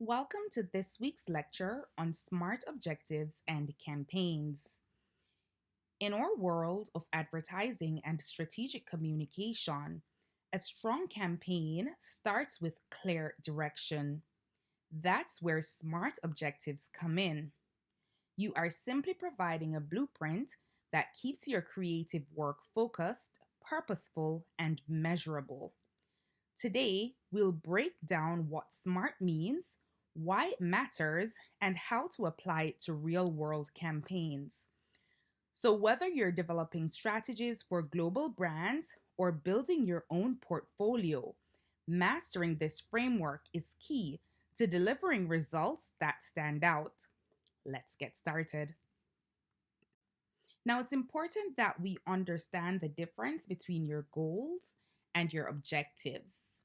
Welcome to this week's lecture on smart objectives and campaigns. In our world of advertising and strategic communication, a strong campaign starts with clear direction. That's where smart objectives come in. You are simply providing a blueprint that keeps your creative work focused, purposeful, and measurable. Today, we'll break down what SMART means, why it matters, and how to apply it to real world campaigns. So, whether you're developing strategies for global brands or building your own portfolio, mastering this framework is key to delivering results that stand out. Let's get started. Now, it's important that we understand the difference between your goals and your objectives.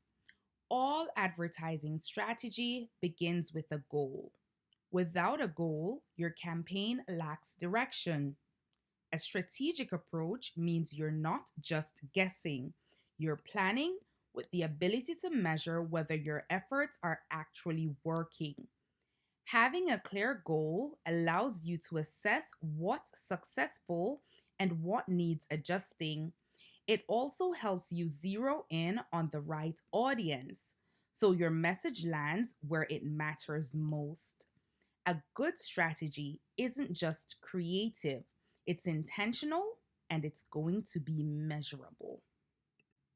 All advertising strategy begins with a goal. Without a goal, your campaign lacks direction. A strategic approach means you're not just guessing, you're planning with the ability to measure whether your efforts are actually working. Having a clear goal allows you to assess what's successful and what needs adjusting. It also helps you zero in on the right audience so your message lands where it matters most. A good strategy isn't just creative, it's intentional and it's going to be measurable.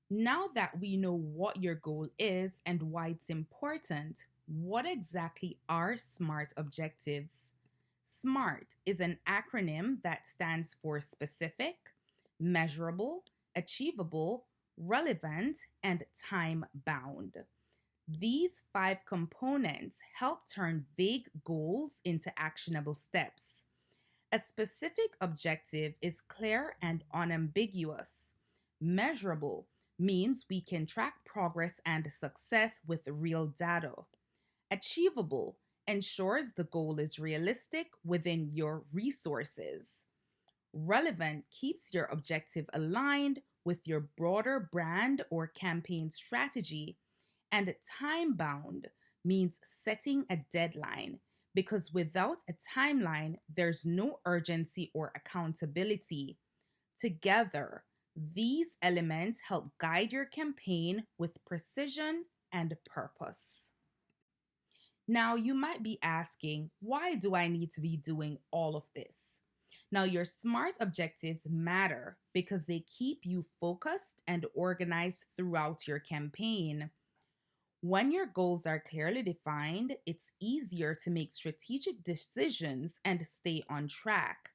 Now that we know what your goal is and why it's important, what exactly are SMART objectives? SMART is an acronym that stands for specific, measurable, achievable, relevant, and time bound. These five components help turn vague goals into actionable steps. A specific objective is clear and unambiguous. Measurable means we can track progress and success with real data. Achievable ensures the goal is realistic within your resources. Relevant keeps your objective aligned with your broader brand or campaign strategy. And time bound means setting a deadline because without a timeline, there's no urgency or accountability. Together, these elements help guide your campaign with precision and purpose. Now, you might be asking, why do I need to be doing all of this? Now, your SMART objectives matter because they keep you focused and organized throughout your campaign. When your goals are clearly defined, it's easier to make strategic decisions and stay on track.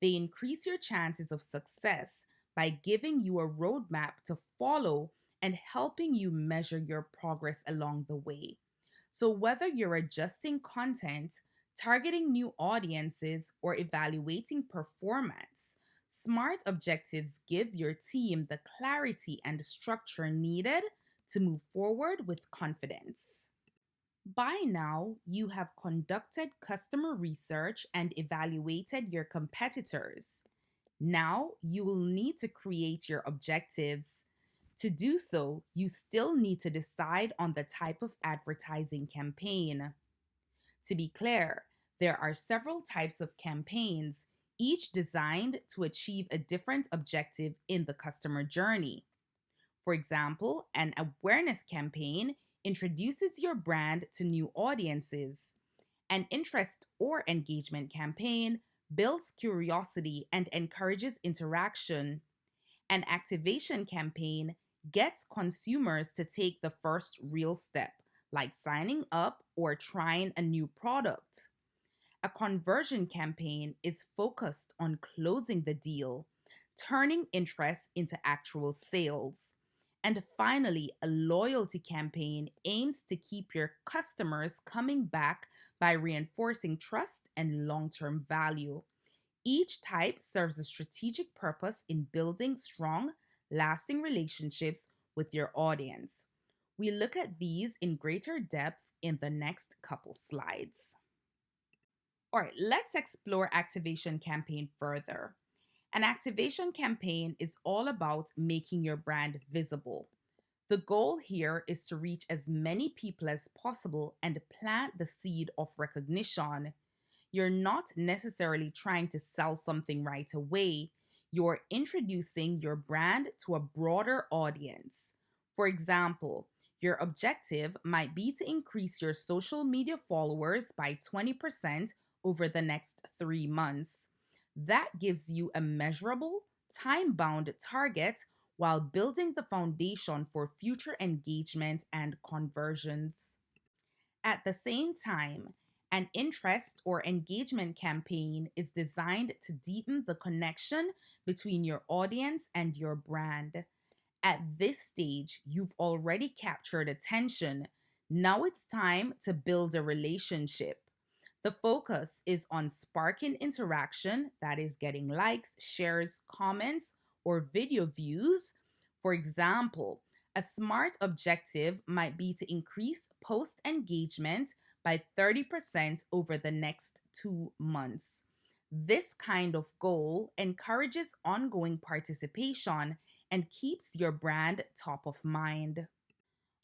They increase your chances of success by giving you a roadmap to follow and helping you measure your progress along the way. So, whether you're adjusting content, targeting new audiences, or evaluating performance, SMART objectives give your team the clarity and structure needed to move forward with confidence. By now, you have conducted customer research and evaluated your competitors. Now, you will need to create your objectives. To do so, you still need to decide on the type of advertising campaign. To be clear, there are several types of campaigns, each designed to achieve a different objective in the customer journey. For example, an awareness campaign introduces your brand to new audiences. An interest or engagement campaign builds curiosity and encourages interaction. An activation campaign gets consumers to take the first real step, like signing up or trying a new product. A conversion campaign is focused on closing the deal, turning interest into actual sales. And finally, a loyalty campaign aims to keep your customers coming back by reinforcing trust and long term value. Each type serves a strategic purpose in building strong, lasting relationships with your audience. We look at these in greater depth in the next couple slides. All right, let's explore activation campaign further. An activation campaign is all about making your brand visible. The goal here is to reach as many people as possible and plant the seed of recognition. You're not necessarily trying to sell something right away. You're introducing your brand to a broader audience. For example, your objective might be to increase your social media followers by 20% over the next 3 months. That gives you a measurable, time bound target while building the foundation for future engagement and conversions. At the same time, an interest or engagement campaign is designed to deepen the connection between your audience and your brand. At this stage, you've already captured attention. Now it's time to build a relationship. The focus is on sparking interaction, that is, getting likes, shares, comments, or video views. For example, a smart objective might be to increase post engagement by 30% over the next 2 months. This kind of goal encourages ongoing participation and keeps your brand top of mind.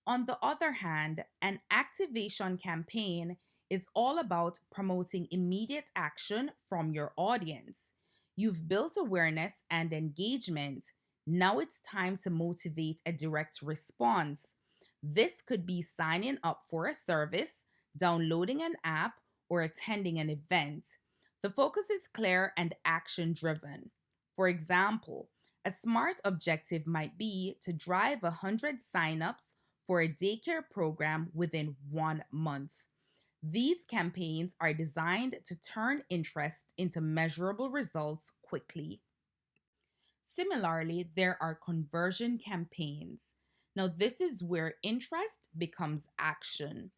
On the other hand, an activation campaign is all about promoting immediate action from your audience. You've built awareness and engagement. Now it's time to motivate a direct response. This could be signing up for a service, downloading an app, or attending an event. The focus is clear and action driven. For example, a smart objective might be to drive 100 signups for a daycare program within 1 month. These campaigns are designed to turn interest into measurable results quickly. Similarly, there are conversion campaigns. Now, this is where interest becomes action.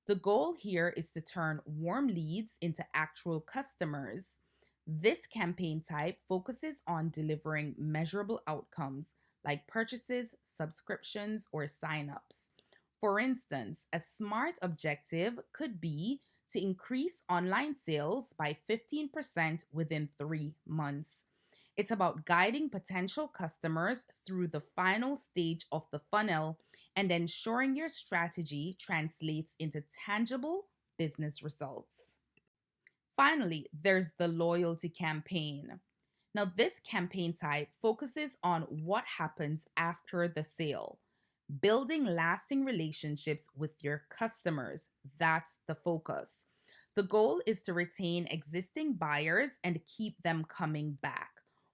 The goal here is to turn warm leads into actual customers. This campaign type focuses on delivering measurable outcomes like purchases, subscriptions, or signups. For instance, a smart objective could be to increase online sales by 15% within 3 months. It's about guiding potential customers through the final stage of the funnel and ensuring your strategy translates into tangible business results. Finally, there's the loyalty campaign. Now, this campaign type focuses on what happens after the sale, building lasting relationships with your customers. That's the focus. The goal is to retain existing buyers and keep them coming back,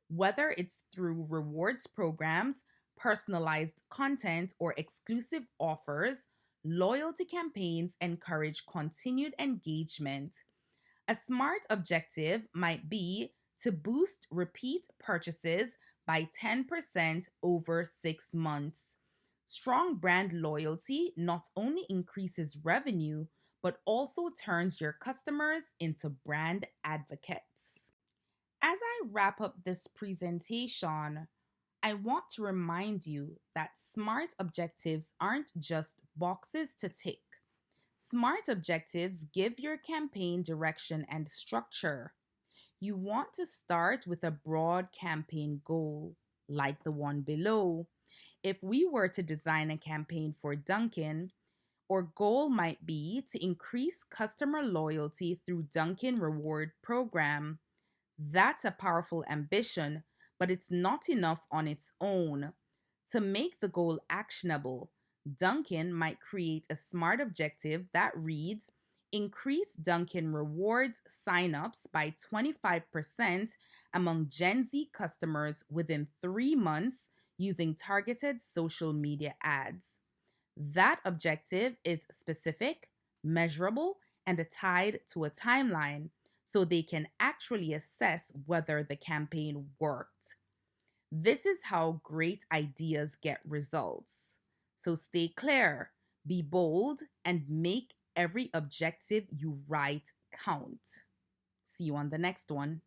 whether it's through rewards programs, personalized content, or exclusive offers. Loyalty campaigns encourage continued engagement. A smart objective might be to boost repeat purchases by 10% over 6 months. Strong brand loyalty not only increases revenue, but also turns your customers into brand advocates. As I wrap up this presentation, I want to remind you that SMART objectives aren't just boxes to tick. SMART objectives give your campaign direction and structure. You want to start with a broad campaign goal, like the one below. If we were to design a campaign for Dunkin', our goal might be to increase customer loyalty through Dunkin' Reward Program. That's a powerful ambition, but it's not enough on its own. To make the goal actionable, Duncan might create a smart objective that reads: increase Dunkin' Rewards signups by 25% among Gen Z customers within 3 months using targeted social media ads. That objective is specific, measurable, and tied to a timeline so they can actually assess whether the campaign worked. This is how great ideas get results. So stay clear, be bold, and make every objective you write count. See you on the next one.